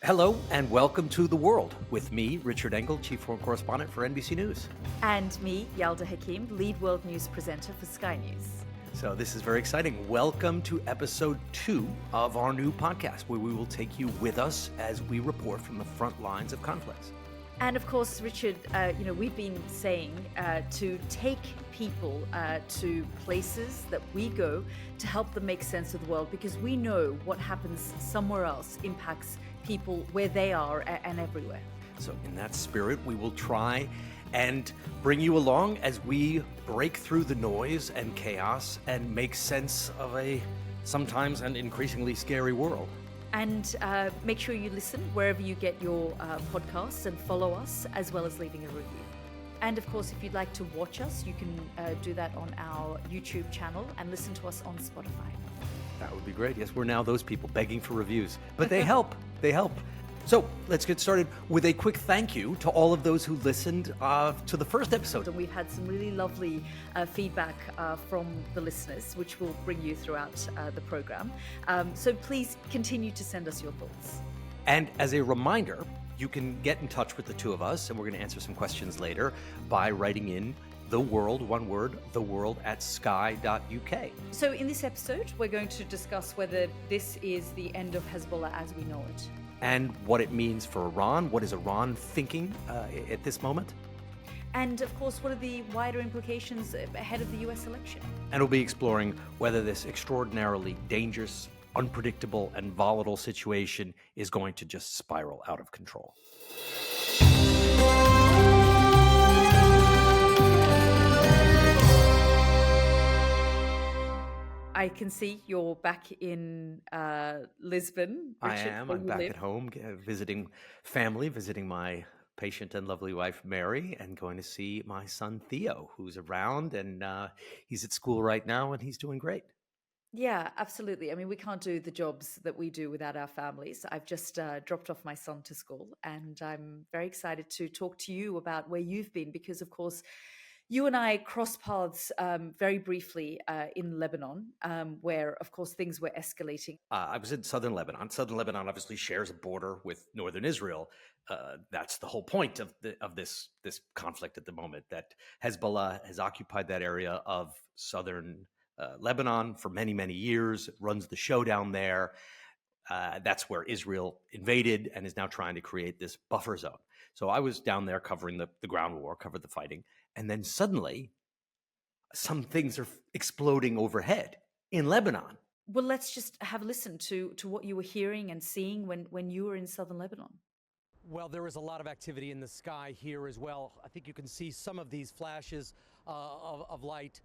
Hello and welcome to The World with me, Richard Engel, Chief Foreign Correspondent for NBC News. And me, Yalda Hakim, lead world news presenter for Sky News. So this is very exciting. Welcome to episode 2 of our new podcast, where we will take you with us as we report from the front lines of conflicts. And of course, Richard, we've been saying to take people to places that we go to help them make sense of the world, because we know what happens somewhere else impacts people where they are and everywhere. So in that spirit, we will try and bring you along as we break through the noise and chaos and make sense of a sometimes and increasingly scary world. And make sure you listen wherever you get your podcasts and follow us, as well as leaving a review. And of course, if you'd like to watch us, you can do that on our YouTube channel and listen to us on Spotify. That would be great. Yes, we're now those people begging for reviews, but they help. They help. So let's get started with a quick thank you to all of those who listened to the first episode. And we've had some really lovely feedback from the listeners, which we'll bring you throughout the program. So please continue to send us your thoughts. And as a reminder, you can get in touch with the two of us, and we're going to answer some questions later by writing in The World, one word, theworld@sky.uk. So in this episode, we're going to discuss whether this is the end of Hezbollah as we know it. And what it means for Iran. What is Iran thinking at this moment? And of course, what are the wider implications ahead of the US election? And we'll be exploring whether this extraordinarily dangerous, unpredictable, and volatile situation is going to just spiral out of control. I can see you're back in Lisbon, Richard. I am. I'm back at home, visiting family, visiting my patient and lovely wife, Mary, and going to see my son, Theo, who's around, and he's at school right now, and he's doing great. Yeah, absolutely. I mean, we can't do the jobs that we do without our families. I've just dropped off my son to school, and I'm very excited to talk to you about where you've been, because, of course, you and I crossed paths very briefly in Lebanon, where, of course, things were escalating. I was in southern Lebanon. Southern Lebanon obviously shares a border with northern Israel. That's the whole point of this conflict at the moment, that Hezbollah has occupied that area of southern Lebanon for many, many years. It runs the show down there. That's where Israel invaded and is now trying to create this buffer zone. So I was down there covering the ground war, covered the fighting. And then suddenly, some things are exploding overhead in Lebanon. Well, let's just have a listen to what you were hearing and seeing when you were in southern Lebanon. Well, there is a lot of activity in the sky here as well. I think you can see some of these flashes of light.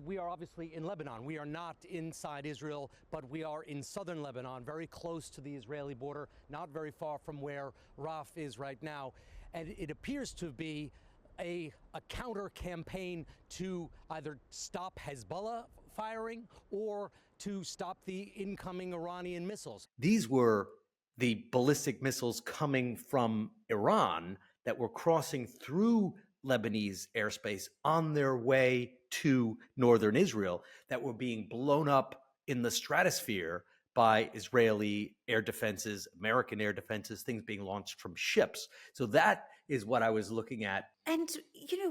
We are obviously in Lebanon. We are not inside Israel, but we are in southern Lebanon, very close to the Israeli border, not very far from where Raf is right now. And it appears to be a counter campaign to either stop Hezbollah firing or to stop the incoming Iranian missiles. These were the ballistic missiles coming from Iran that were crossing through Lebanese airspace on their way to northern Israel, that were being blown up in the stratosphere by Israeli air defenses, American air defenses, things being launched from ships. So that is what I was looking at. And,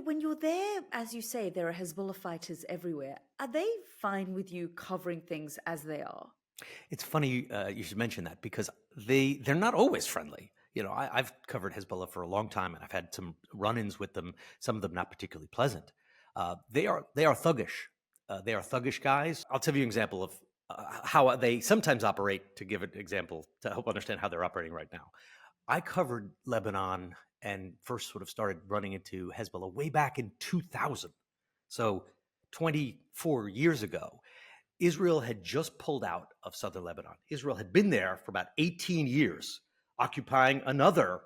when you're there, as you say, there are Hezbollah fighters everywhere. Are they fine with you covering things as they are? It's funny you should mention that, because they're not always friendly. I've covered Hezbollah for a long time, and I've had some run-ins with them, some of them not particularly pleasant. They are thuggish. They are thuggish guys. I'll tell you an example of how they sometimes operate, to give an example to help understand how they're operating right now. I covered Lebanon and first sort of started running into Hezbollah way back in 2000. So 24 years ago. Israel had just pulled out of southern Lebanon. Israel had been there for about 18 years, occupying another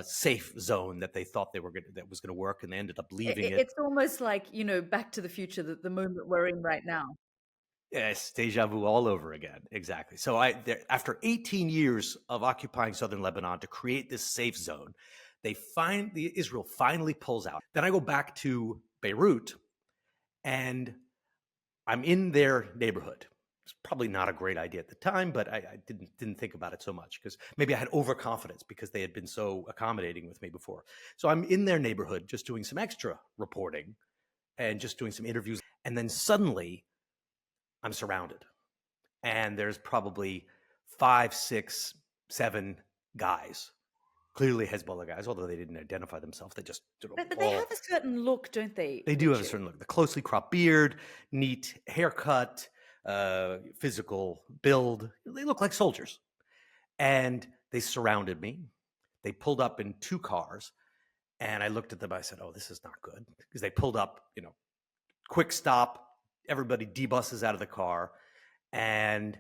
safe zone that they thought that was going to work, and they ended up leaving it. It's almost like, Back to the Future, the moment we're in right now. Yes, deja vu all over again. Exactly. So after 18 years of occupying southern Lebanon to create this safe zone, Israel finally pulls out. Then I go back to Beirut, and I'm in their neighborhood. It's probably not a great idea at the time, but I didn't think about it so much because maybe I had overconfidence because they had been so accommodating with me before. So I'm in their neighborhood just doing some extra reporting and just doing some interviews. And then suddenly I'm surrounded. And there's probably 5, 6, 7 guys, clearly Hezbollah guys, although they didn't identify themselves. They just But they all have a certain look, don't they, they do have a Richard? certain look. The closely cropped beard, neat haircut, physical build. They look like soldiers. And they surrounded me. They pulled up in 2 cars. And I looked at them. I said, oh, this is not good. Because they pulled up, quick stop. Everybody debusses out of the car. And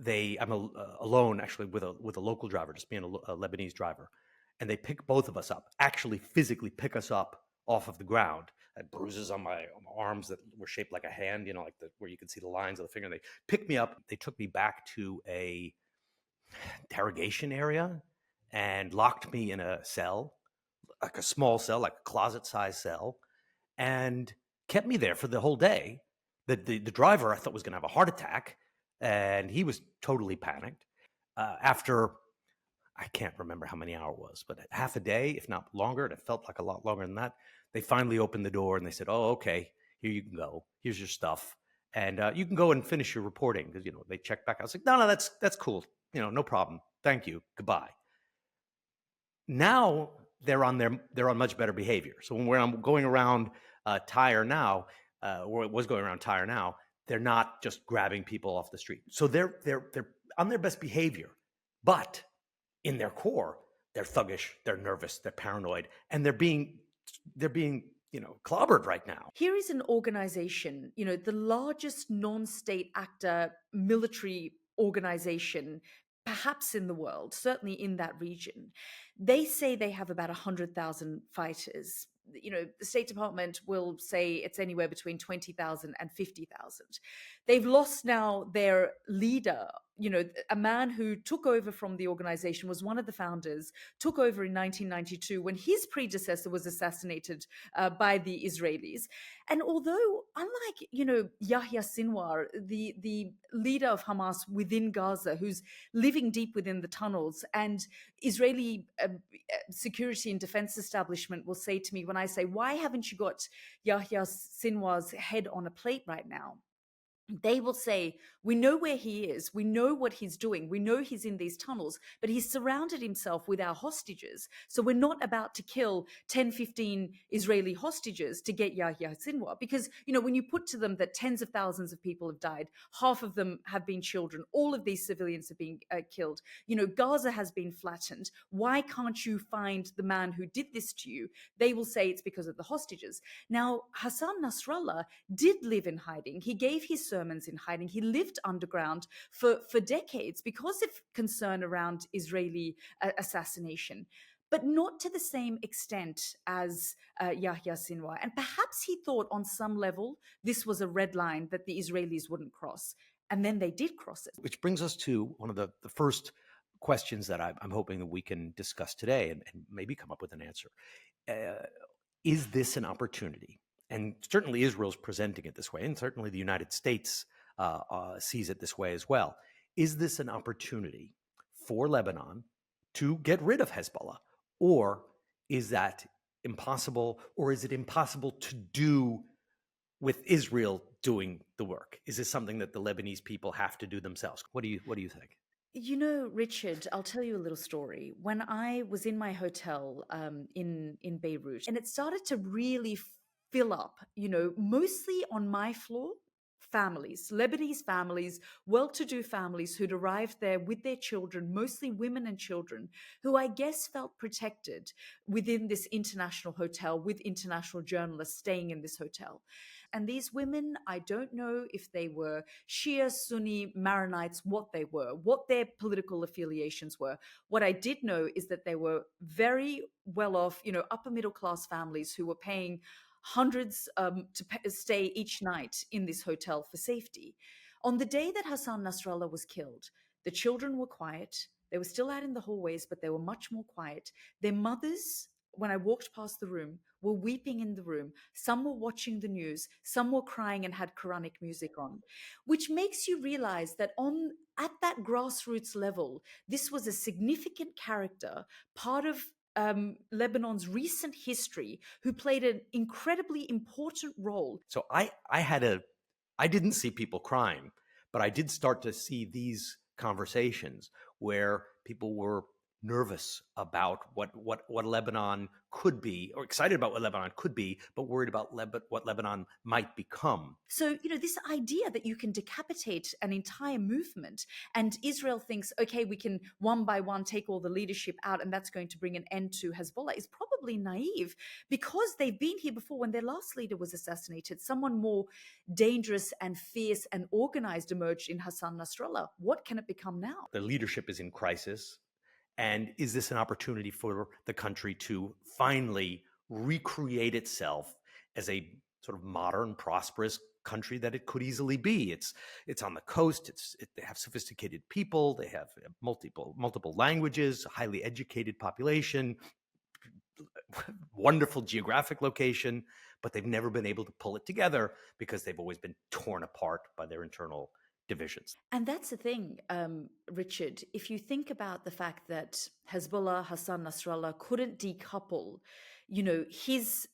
I'm alone actually with a local driver, just being a Lebanese driver. And they pick both of us up, actually physically pick us up off of the ground. I had bruises on my arms that were shaped like a hand, like where you could see the lines of the finger. They picked me up. They took me back to a interrogation area and locked me in a cell, like a small cell, like a closet-sized cell, and kept me there for the whole day. The driver I thought was going to have a heart attack, and he was totally panicked. After I can't remember how many hours it was, but half a day, if not longer, and it felt like a lot longer than that. They finally opened the door and they said, "Oh, okay, here you can go. Here's your stuff, and you can go and finish your reporting." Because they checked back. I was like, "No, that's cool. No problem. Thank you. Goodbye." Now they're on much better behavior. So when I'm going around Tyre now, or it was going around Tyre now, they're not just grabbing people off the street. So they're on their best behavior, but in their core, they're thuggish, they're nervous, they're paranoid, and they're being clobbered right now. Here is an organization, the largest non-state actor military organization, perhaps in the world, certainly in that region. They say they have about 100,000 fighters. The State Department will say it's anywhere between 20,000 and 50,000. They've lost now their leader, a man who took over from the organization, was one of the founders, took over in 1992 when his predecessor was assassinated by the Israelis. And although, unlike, Yahya Sinwar, the leader of Hamas within Gaza, who's living deep within the tunnels, and Israeli security and defense establishment will say to me when I say, why haven't you got Yahya Sinwar's head on a plate right now? They will say, we know where he is. We know what he's doing. We know he's in these tunnels, but he's surrounded himself with our hostages. So we're not about to kill 10, 15 Israeli hostages to get Yahya Sinwar. Because, when you put to them that tens of thousands of people have died, half of them have been children, all of these civilians have been killed. Gaza has been flattened. Why can't you find the man who did this to you? They will say it's because of the hostages. Now, Hassan Nasrallah did live in hiding. He gave his sermons in hiding. He lived underground for decades because of concern around Israeli assassination, but not to the same extent as Yahya Sinwar. And perhaps he thought on some level this was a red line that the Israelis wouldn't cross. And then they did cross it. Which brings us to one of the first questions that I'm hoping that we can discuss today and maybe come up with an answer. Is this an opportunity? And certainly Israel's presenting it this way, and certainly the United States sees it this way as well. Is this an opportunity for Lebanon to get rid of Hezbollah? Or is that impossible? Or is it impossible to do with Israel doing the work? Is this something that the Lebanese people have to do themselves? What do you think? Richard, I'll tell you a little story. When I was in my hotel in Beirut, and it started to really fill up, mostly on my floor, families, Lebanese families, well-to-do families who'd arrived there with their children, mostly women and children, who I guess felt protected within this international hotel with international journalists staying in this hotel. And these women, I don't know if they were Shia, Sunni, Maronites, what they were, what their political affiliations were. What I did know is that they were very well off, upper middle class families who were paying hundreds to stay each night in this hotel for safety. On the day that Hassan Nasrallah was killed, the children were quiet. They were still out in the hallways, but they were much more quiet. Their mothers when I walked past the room, were weeping in the room. Some were watching the news, some were crying and had Quranic music on, which makes you realize that at that grassroots level, this was a significant character, part of Lebanon's recent history, who played an incredibly important role. So I didn't see people crying, but I did start to see these conversations where people were nervous about what Lebanon could be, or excited about what Lebanon could be, but worried about what Lebanon might become. So, this idea that you can decapitate an entire movement, and Israel thinks, okay, we can one by one take all the leadership out and that's going to bring an end to Hezbollah, is probably naive, because they've been here before. When their last leader was assassinated, someone more dangerous and fierce and organized emerged in Hassan Nasrallah. What can it become now? The leadership is in crisis. And is this an opportunity for the country to finally recreate itself as a sort of modern, prosperous country that it could easily be? It's on the coast. They have sophisticated people. They have multiple languages, highly educated population, wonderful geographic location, but they've never been able to pull it together because they've always been torn apart by their internal divisions. And that's the thing, Richard. If you think about the fact that Hezbollah, Hassan Nasrallah couldn't decouple, his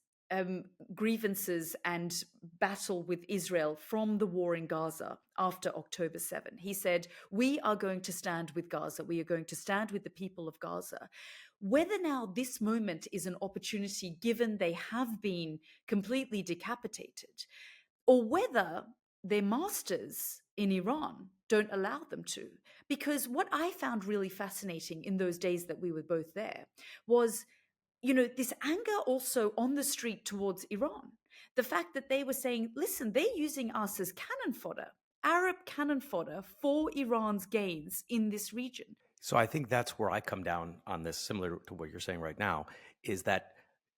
grievances and battle with Israel from the war in Gaza after October 7. He said, we are going to stand with Gaza. We are going to stand with the people of Gaza. Whether now this moment is an opportunity, given they have been completely decapitated, or whether their masters in Iran don't allow them to. Because what I found really fascinating in those days that we were both there was, this anger also on the street towards Iran. The fact that they were saying, listen, they're using us as cannon fodder, Arab cannon fodder for Iran's gains in this region. So I think that's where I come down on this, similar to what you're saying right now, is that,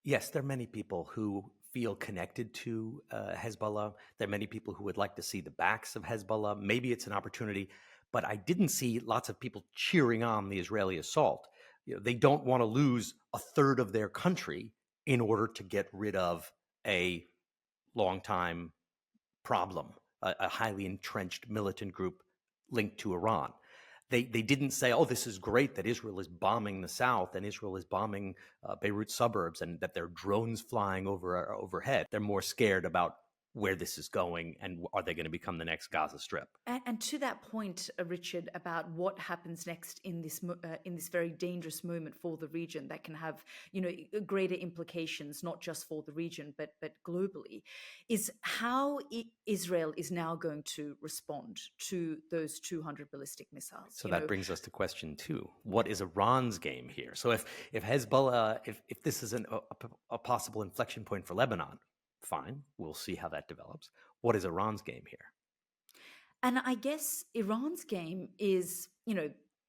yes, there are many people who feel connected to Hezbollah. There are many people who would like to see the backs of Hezbollah. Maybe it's an opportunity, but I didn't see lots of people cheering on the Israeli assault. They don't want to lose a third of their country in order to get rid of a long-time problem, a highly entrenched militant group linked to Iran. They didn't say, oh, this is great that Israel is bombing the south and Israel is bombing Beirut suburbs and that there are drones flying overhead. They're more scared about where this is going and are they going to become the next Gaza Strip. And to that point, Richard, about what happens next in this very dangerous moment for the region that can have greater implications not just for the region but globally, is how Israel is now going to respond to those 200 ballistic missiles. So that brings us to question 2. What is Iran's game here? So if Hezbollah, if this is a possible inflection point for Lebanon, fine, we'll see how that develops. What is Iran's game here? And I guess Iran's game is,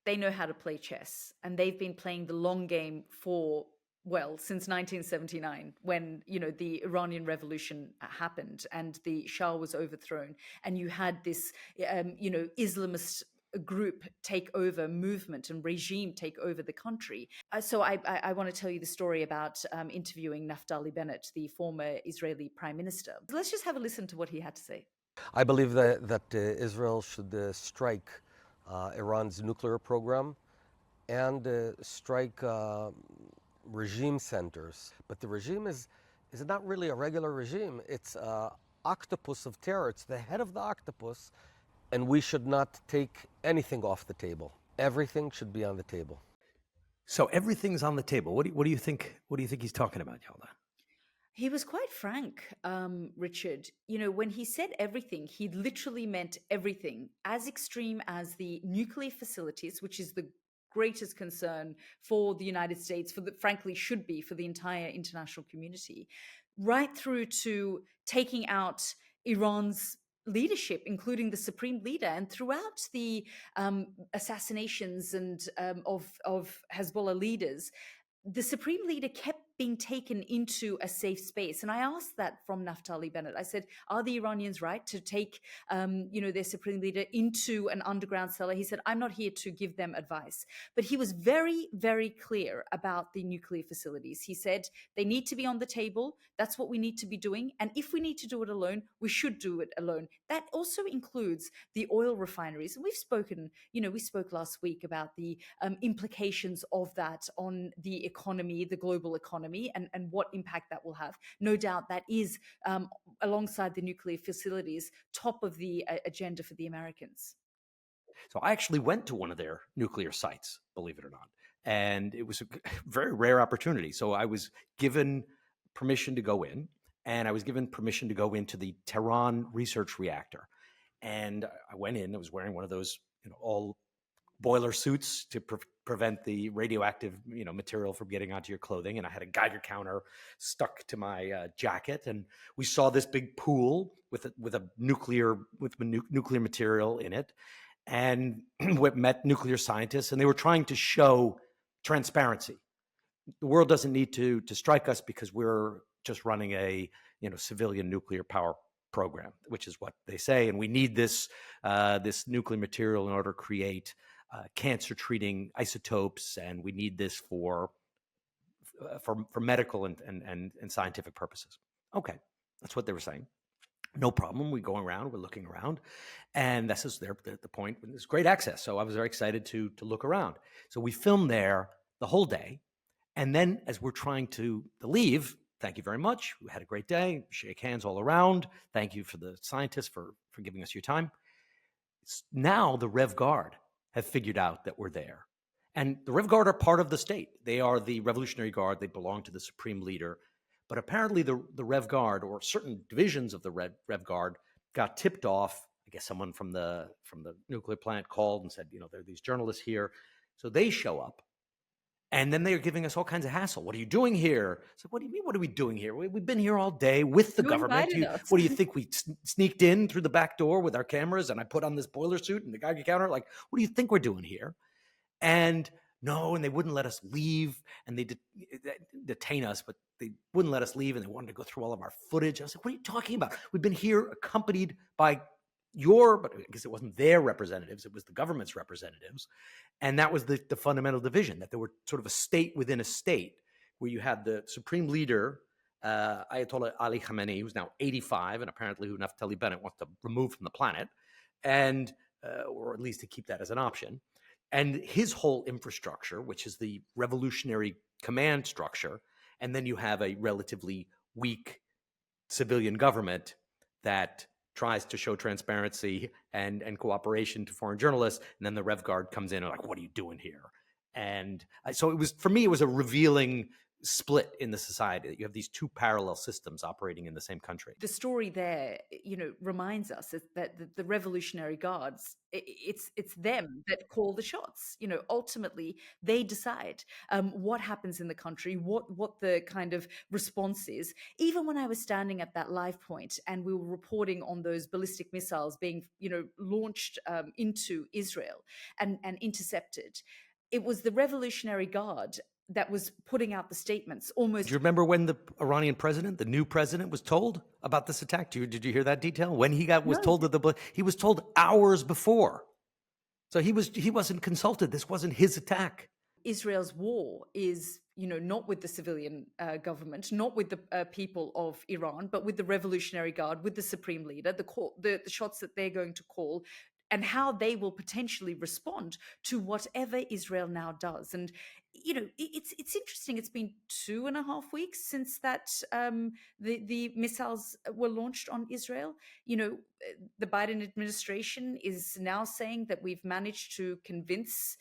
they know how to play chess, and they've been playing the long game since 1979, when, the Iranian Revolution happened and the Shah was overthrown, and you had this, Islamist group take over, movement and regime take over the country. So I want to tell you the story about interviewing Naftali Bennett, the former Israeli prime minister. Let's just have a listen to what he had to say. I believe that Israel should strike Iran's nuclear program and strike regime centers. But the regime is not really a regular regime. It's Octopus of terror. It's the head of the octopus, and we should not take anything off the table. Everything should be on the table. So everything's on the table. What do you think? What do you think he's talking about, Yalda? He was quite frank, Richard. When he said everything, he literally meant everything, as extreme as the nuclear facilities, which is the greatest concern for the United States, frankly should be for the entire international community, right through to taking out Iran's leadership, including the supreme leader. And throughout the assassinations and of Hezbollah leaders, the supreme leader kept being taken into a safe space. And I asked that from Naftali Bennett. I said, are the Iranians right to take, their supreme leader into an underground cellar? He said, I'm not here to give them advice. But he was very, very clear about the nuclear facilities. He said, they need to be on the table. That's what we need to be doing. And if we need to do it alone, we should do it alone. That also includes the oil refineries. And we spoke last week about the implications of that on the economy, the global economy, and what impact that will have. No doubt that is, alongside the nuclear facilities, top of the agenda for the Americans. So I actually went to one of their nuclear sites, believe it or not. And it was a very rare opportunity. So I was given permission to go in, and I was given permission to go into the Tehran research reactor. And I went in, I was wearing one of those, all boiler suits to prevent the radioactive, material from getting onto your clothing. And I had a Geiger counter stuck to my jacket. And we saw this big pool with nuclear material in it. And we met nuclear scientists, and they were trying to show transparency. The world doesn't need to strike us because we're just running a civilian nuclear power program, which is what they say. And we need this nuclear material in order to create cancer treating isotopes, and we need this for medical and scientific purposes. Okay, that's what they were saying. No problem. We're going around, we're looking around, and this is the point. There's great access, so I was very excited to look around. So we filmed there the whole day, and then as we're trying to leave, thank you very much. We had a great day. Shake hands all around. Thank you for the scientists for giving us your time. Now the Rev Guard have figured out that we're there, and the Rev Guard are part of the state. They are the Revolutionary Guard. They belong to the supreme leader. But apparently the Rev Guard, or certain divisions of the Rev Guard, got tipped off. I guess someone from the nuclear plant called and said, there are these journalists here. So they show up, and then they're giving us all kinds of hassle. What are you doing here? So what do you mean, what are we doing here? We've been here all day with the government. What do you think? We sneaked in through the back door with our cameras, and I put on this boiler suit and the Geiger counter? Like, what do you think we're doing here? And no, and they wouldn't let us leave, and they detain us, but they wouldn't let us leave, and they wanted to go through all of our footage. I was like, what are you talking about? We've been here accompanied by but I guess it wasn't their representatives, it was the government's representatives. And that was the fundamental division, that there were sort of a state within a state, where you had the supreme leader, Ayatollah Ali Khamenei, who's now 85, and apparently who Naftali Bennett wants to remove from the planet, and or at least to keep that as an option. And his whole infrastructure, which is the revolutionary command structure, and then you have a relatively weak civilian government that tries to show transparency and cooperation to foreign journalists, and then the Rev Guard comes in and like, what are you doing here? And so it was, for me, it was a revealing split in the society, that you have these two parallel systems operating in the same country. The story there, reminds us that the Revolutionary Guards, it's them that call the shots. Ultimately they decide what happens in the country, what the kind of response is. Even when I was standing at that live point and we were reporting on those ballistic missiles being, launched into Israel and intercepted, it was the Revolutionary Guard that was putting out the statements almost. Do you remember when the Iranian president, the new president, was told about this attack? Did you hear that detail? When he was told that he was told hours before. So he wasn't consulted. This wasn't his attack. Israel's war is, not with the civilian government, not with the people of Iran, but with the Revolutionary Guard, with the supreme leader, the shots that they're going to call, and how they will potentially respond to whatever Israel now does. And it's interesting. It's been 2.5 weeks since that the missiles were launched on Israel. The Biden administration is now saying that we've managed to convince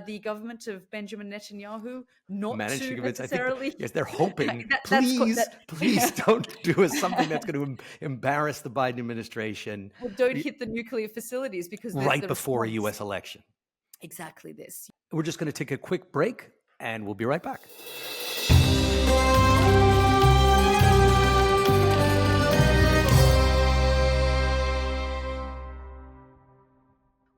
the government of Benjamin Netanyahu not to necessarily. Yes, they're hoping. Please don't do something that's going to embarrass the Biden administration. Well, don't hit the nuclear facilities because right before a U.S. election. Exactly this. We're just going to take a quick break, and we'll be right back.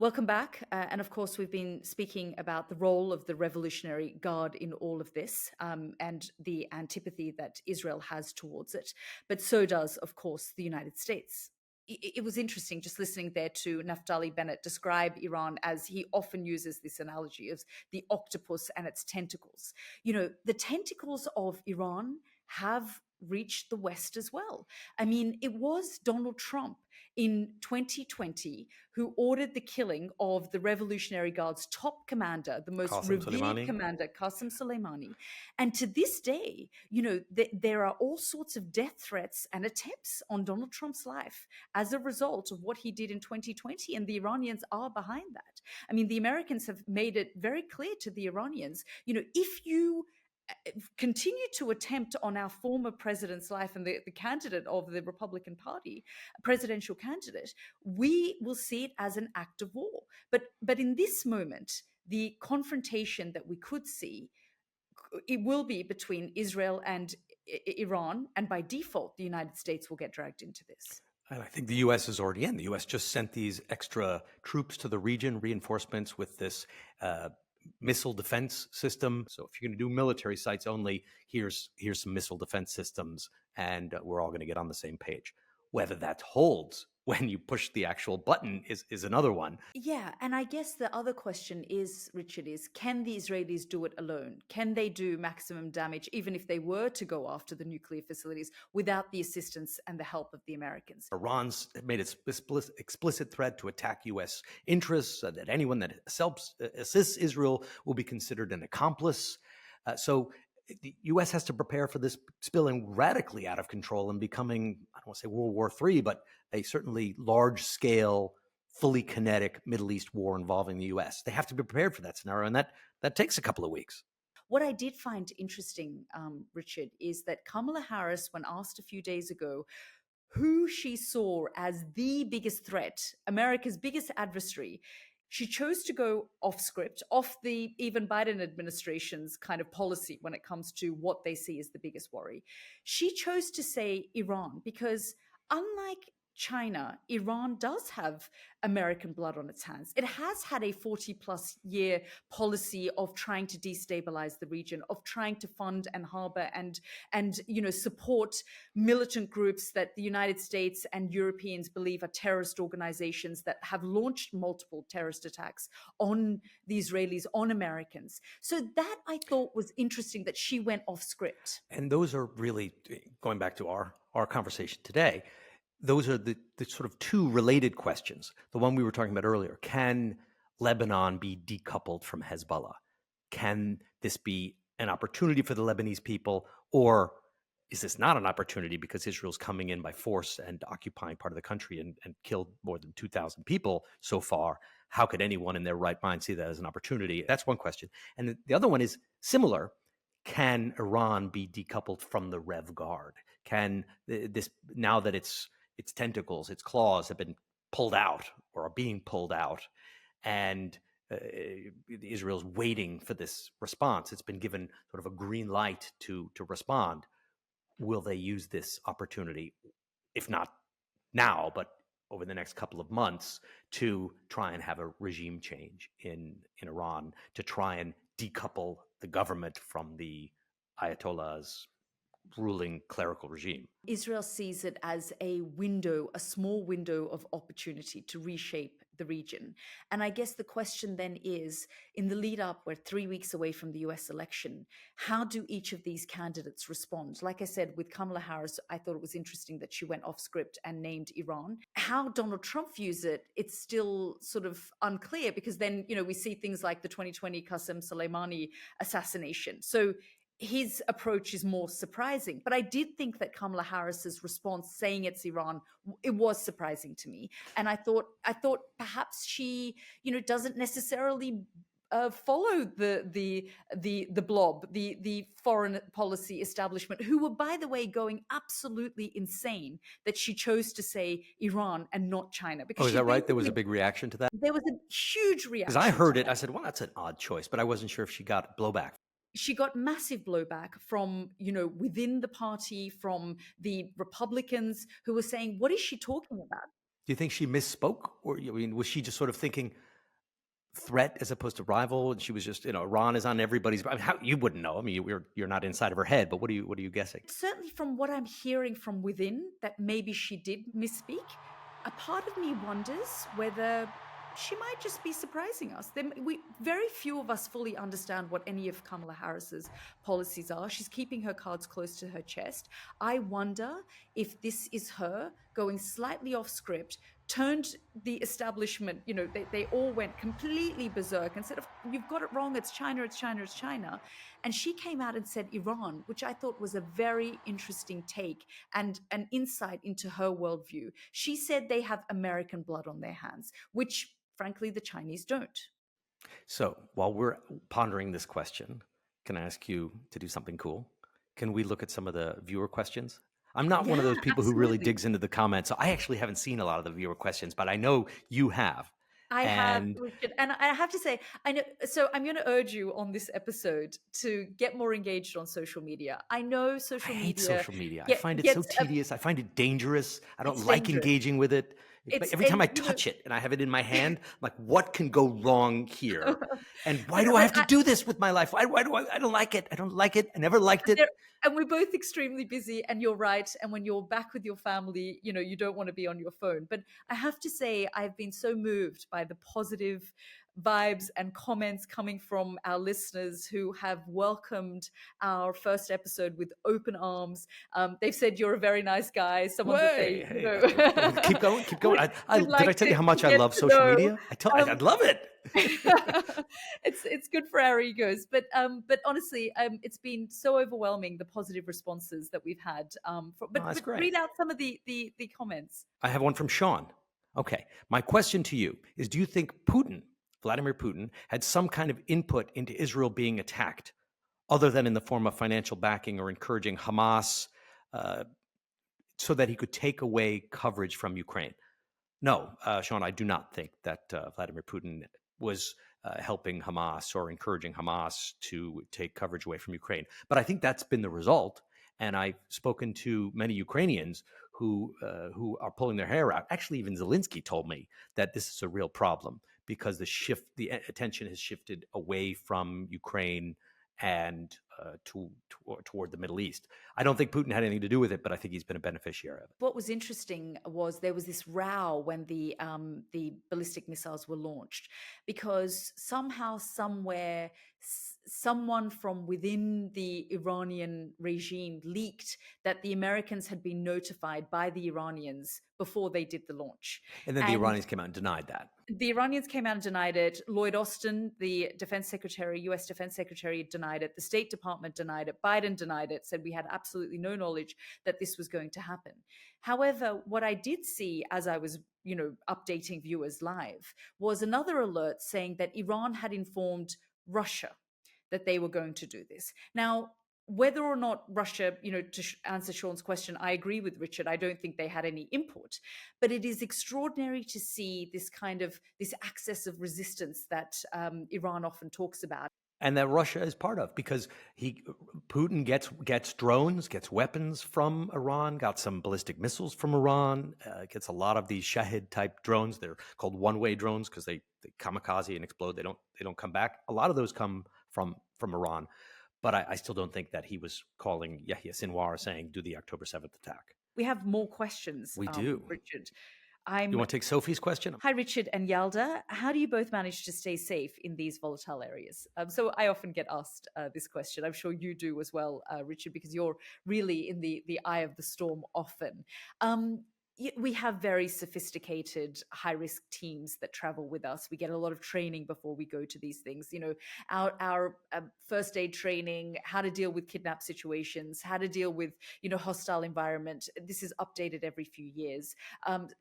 Welcome back. And of course, we've been speaking about the role of the Revolutionary Guard in all of this, and the antipathy that Israel has towards it. But so does, of course, the United States. It was interesting just listening there to Naftali Bennett describe Iran as he often uses this analogy of the octopus and its tentacles. You know, the tentacles of Iran have reached the West as well. I mean, it was Donald Trump in 2020 who ordered the killing of the Revolutionary Guard's top commander, the most Qasem revered Soleimani. commander, Qasem Soleimani. And to this day, you know, there are all sorts of death threats and attempts on Donald Trump's life as a result of what he did in 2020. And the Iranians are behind that. I mean, the Americans have made it very clear to the Iranians, you know, if you continue to attempt on our former president's life and the candidate of the Republican Party, presidential candidate, we will see it as an act of war. But in this moment, the confrontation that we could see, it will be between Israel and Iran, and by default, the United States will get dragged into this. And I think the U.S. is already in. The U.S. just sent these extra troops to the region, reinforcements with this missile defense system. So if you're going to do military sites only, here's some missile defense systems, and we're all going to get on the same page. Whether that holds when you push the actual button is another one. Yeah, and I guess the other question is, Richard, is can the Israelis do it alone? Can they do maximum damage, even if they were to go after the nuclear facilities, without the assistance and the help of the Americans? Iran's made its explicit threat to attack U.S. interests, that anyone that assists Israel will be considered an accomplice. So the U.S. has to prepare for this spilling radically out of control and becoming, I don't want to say World War III, but a certainly large-scale, fully kinetic Middle East war involving the U.S. They have to be prepared for that scenario, and that takes a couple of weeks. What I did find interesting, Richard, is that Kamala Harris, when asked a few days ago who she saw as the biggest threat, America's biggest adversary, she chose to go off script, off the even Biden administration's kind of policy when it comes to what they see as the biggest worry. She chose to say Iran because, unlike China, Iran does have American blood on its hands. It has had a 40-plus year policy of trying to destabilize the region, of trying to fund and harbor and support militant groups that the United States and Europeans believe are terrorist organizations that have launched multiple terrorist attacks on the Israelis, on Americans. So that I thought was interesting that she went off script. And those are really, going back to our conversation today, those are the sort of two related questions. The one we were talking about earlier, can Lebanon be decoupled from Hezbollah? Can this be an opportunity for the Lebanese people, or is this not an opportunity because Israel's coming in by force and occupying part of the country and killed more than 2,000 people so far? How could anyone in their right mind see that as an opportunity? That's one question. And the other one is similar. Can Iran be decoupled from the Rev Guard? Can this, now that its tentacles, its claws have been pulled out or are being pulled out, and Israel's waiting for this response, it's been given sort of a green light to respond. Will they use this opportunity, if not now, but over the next couple of months, to try and have a regime change in Iran, to try and decouple the government from the Ayatollah's ruling clerical regime? Israel sees it as a window, a small window of opportunity to reshape the region. And I guess the question then is, in the lead up, we're 3 weeks away from the US election, how do each of these candidates respond? Like I said, with Kamala Harris, I thought it was interesting that she went off script and named Iran. How Donald Trump views it, it's still sort of unclear, because then, we see things like the 2020 Qasem Soleimani assassination. So his approach is more surprising. But I did think that Kamala Harris's response, saying it's Iran, it was surprising to me. And I thought perhaps she, doesn't necessarily follow the blob, the foreign policy establishment, who were, by the way, going absolutely insane that she chose to say Iran and not China. Because is that right? There was a big reaction to that? There was a huge reaction. Because I heard it, I said, well, that's an odd choice, but I wasn't sure if she got blowback. She got massive blowback from, within the party, from the Republicans, who were saying, what is she talking about? Do you think she misspoke? Or was she just sort of thinking, threat as opposed to rival, and she was just, Iran is on everybody's. I mean, how you wouldn't know? I mean, you're not inside of her head, but what are you guessing? Certainly, from what I'm hearing from within, that maybe she did misspeak. A part of me wonders whether she might just be surprising us. Very few of us fully understand what any of Kamala Harris's policies are. She's keeping her cards close to her chest. I wonder if this is her going slightly off script, turned the establishment, they all went completely berserk and said, you've got it wrong, it's China, it's China, it's China. And she came out and said Iran, which I thought was a very interesting take and an insight into her worldview. She said they have American blood on their hands, which frankly the Chinese don't. So while we're pondering this question, can I ask you to do something cool? Can we look at some of the viewer questions? I'm not one of those people who really digs into the comments. So I actually haven't seen a lot of the viewer questions, but I know you have. I have, Richard, and I have to say, I know. So I'm going to urge you on this episode to get more engaged on social media. I know social media. I hate social media. I find it so tedious. I find it dangerous. I don't like engaging with it. Every time I touch it and I have it in my hand, I'm like, what can go wrong here? And why do I have to do this with my life? Why do I don't like it. I don't like it. I never liked it. And we're both extremely busy, and you're right. And when you're back with your family, you don't want to be on your phone. But I have to say, I've been so moved by the positive vibes and comments coming from our listeners who have welcomed our first episode with open arms. They've said you're a very nice guy. Someone that they keep going. Did I tell you how much I love social media? I love it. It's good for our egos, but honestly, it's been so overwhelming, the positive responses that we've had. But read out some of the comments. I have one from Sean. Okay, my question to you is: do you think Vladimir Putin, had some kind of input into Israel being attacked, other than in the form of financial backing or encouraging Hamas, so that he could take away coverage from Ukraine? No, Sean, I do not think that Vladimir Putin was helping Hamas or encouraging Hamas to take coverage away from Ukraine. But I think that's been the result. And I've spoken to many Ukrainians who are pulling their hair out. Actually, even Zelensky told me that this is a real problem because the attention has shifted away from Ukraine and toward the Middle East. I don't think Putin had anything to do with it, but I think he's been a beneficiary of it. What was interesting was there was this row when the ballistic missiles were launched, because somehow, somewhere, someone from within the Iranian regime leaked that the Americans had been notified by the Iranians before they did the launch. And then the Iranians came out and denied that. The Iranians came out and denied it. Lloyd Austin, the U.S. Defense Secretary, denied it. The State Department denied it. Biden denied it, said we had absolutely no knowledge that this was going to happen. However, what I did see as I was, updating viewers live was another alert saying that Iran had informed Russia that they were going to do this. Now, whether or not Russia, to answer Sean's question, I agree with Richard. I don't think they had any input, but it is extraordinary to see this access of resistance that Iran often talks about. And that Russia is part of, because Putin gets drones, gets weapons from Iran, got some ballistic missiles from Iran, gets a lot of these Shahed type drones. They're called one-way drones because they kamikaze and explode. They don't come back. A lot of those come from Iran. But I still don't think that he was calling Yahya Sinwar saying, do the October 7th attack. We have more questions. We do. Richard. You want to take Sophie's question? Hi, Richard and Yalda. How do you both manage to stay safe in these volatile areas? So I often get asked this question. I'm sure you do as well, Richard, because you're really in the eye of the storm often. We have very sophisticated, high-risk teams that travel with us. We get a lot of training before we go to these things. Our first aid training, how to deal with kidnap situations, how to deal with, hostile environment. This is updated every few years.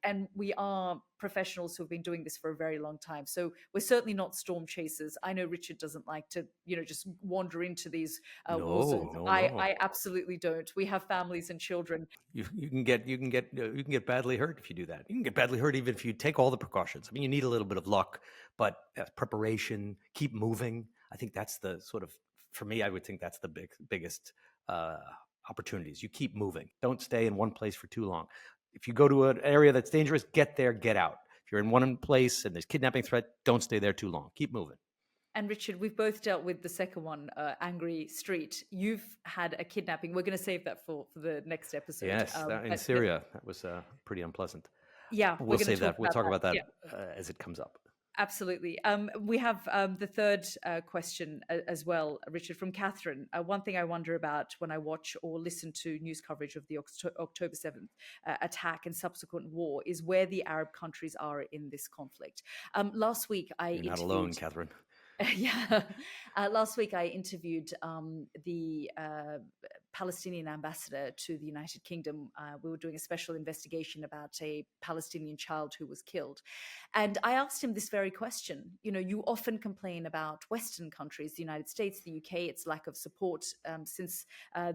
And we are professionals who have been doing this for a very long time. So we're certainly not storm chasers. I know Richard doesn't like to, just wander into these war zones. No. I absolutely don't. We have families and children. You can get badly hurt if you do that. You can get badly hurt even if you take all the precautions. I mean, you need a little bit of luck, but preparation, keep moving. I think that's the sort of, for me, I would think that's the biggest opportunities. You keep moving. Don't stay in one place for too long. If you go to an area that's dangerous, get there, get out. If If you're in one place and there's kidnapping threat, don't stay there too long. Keep moving. And Richard, we've both dealt with the second one, Angry Street. You've had a kidnapping. We're going to save that for the next episode. Yes, in Syria, that was pretty unpleasant. Yeah, we'll save that. We'll talk about that as it comes up. Absolutely. We have the third question as well, Richard, from Catherine. One thing I wonder about when I watch or listen to news coverage of the October 7th attack and subsequent war is where the Arab countries are in this conflict. Last week, You're not alone, Catherine. Yeah. Last week, I interviewed the Palestinian ambassador to the United Kingdom. We were doing a special investigation about a Palestinian child who was killed. And I asked him this very question. You often complain about Western countries, the United States, the UK, its lack of support since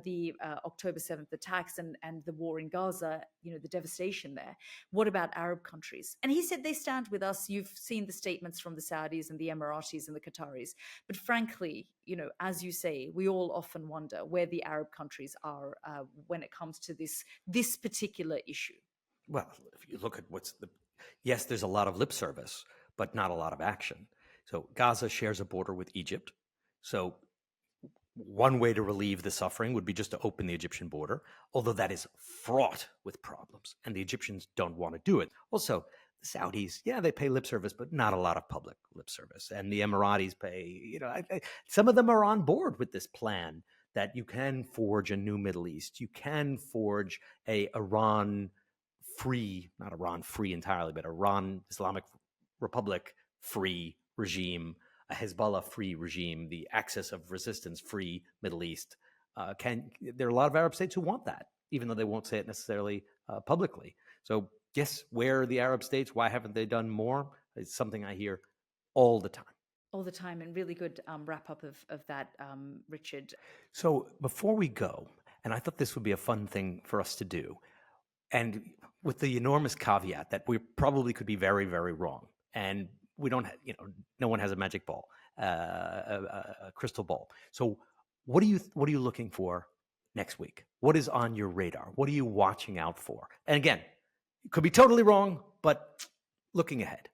the October 7th attacks and the war in Gaza, the devastation there. What about Arab countries? And he said they stand with us. You've seen the statements from the Saudis and the Emiratis and the Qataris. But frankly, as you say, we all often wonder where the Arab countries are when it comes to this particular issue. Well, if you look at yes, there's a lot of lip service, but not a lot of action. So Gaza shares a border with Egypt. So one way to relieve the suffering would be just to open the Egyptian border, although that is fraught with problems, and the Egyptians don't want to do it. Also, the Saudis, they pay lip service, but not a lot of public lip service. And the Emiratis pay, some of them are on board with this plan that you can forge a new Middle East. You can forge a Iran-free, not Iran-free entirely, but Iran Islamic Republic-free regime, a Hezbollah-free regime, the axis of resistance-free Middle East. There are a lot of Arab states who want that, even though they won't say it necessarily publicly. So yes, where are the Arab states? Why haven't they done more? It's something I hear all the time. All the time, and really good wrap up of that, Richard. So before we go, and I thought this would be a fun thing for us to do, and with the enormous caveat that we probably could be very, very wrong, and we don't, no one has a magic ball, a crystal ball. So what are you looking for next week? What is on your radar? What are you watching out for? And again, it could be totally wrong, but looking ahead.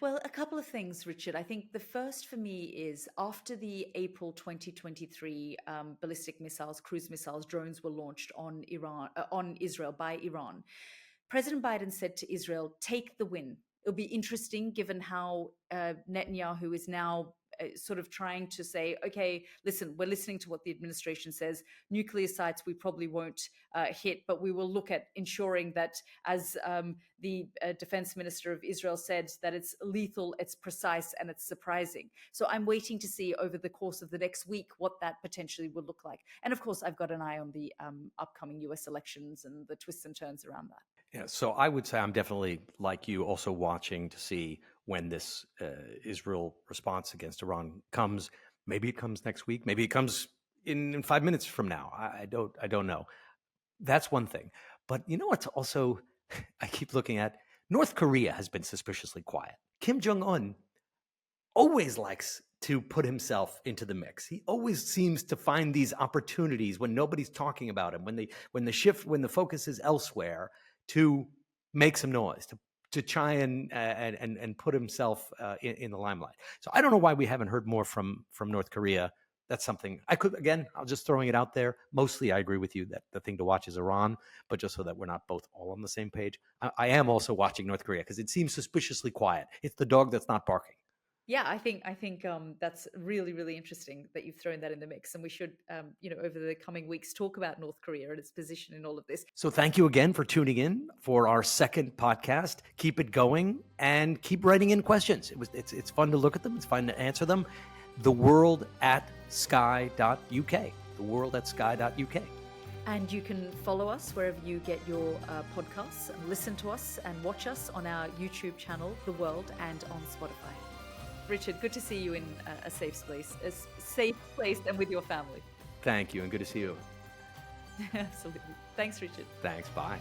Well, a couple of things, Richard. I think the first for me is after the April 2023 ballistic missiles, cruise missiles, drones were launched on Israel by Iran. President Biden said to Israel, take the win. It'll be interesting given how Netanyahu is now sort of trying to say, okay, listen, we're listening to what the administration says. Nuclear sites we probably won't hit, but we will look at ensuring that, as the defense minister of Israel said, that it's lethal, it's precise, and it's surprising. So I'm waiting to see over the course of the next week what that potentially would look like. And of course, I've got an eye on the upcoming US elections and the twists and turns around that. Yeah, so I would say I'm definitely, like you, also watching to see when this Israel response against Iran comes. Maybe it comes next week. Maybe it comes in 5 minutes from now. I don't know. That's one thing. But you know what's also I keep looking at? North Korea has been suspiciously quiet. Kim Jong-un always likes to put himself into the mix. He always seems to find these opportunities when nobody's talking about him, when the focus is elsewhere, to make some noise, to try and put himself in the limelight. So I don't know why we haven't heard more from North Korea. That's something I'll just throwing it out there. Mostly I agree with you that the thing to watch is Iran, but just so that we're not both all on the same page, I am also watching North Korea because it seems suspiciously quiet. It's the dog that's not barking. Yeah, I think that's really, really interesting that you've thrown that in the mix. And we should, over the coming weeks, talk about North Korea and its position in all of this. So thank you again for tuning in for our second podcast. Keep it going and keep writing in questions. It's fun to look at them. It's fun to answer them. theworld@sky.uk. theworld@sky.uk. And you can follow us wherever you get your podcasts, and listen to us and watch us on our YouTube channel, The World, and on Spotify. Richard, good to see you in a safe place and with your family. Thank you, and good to see you. Absolutely. Thanks, Richard. Thanks. Bye.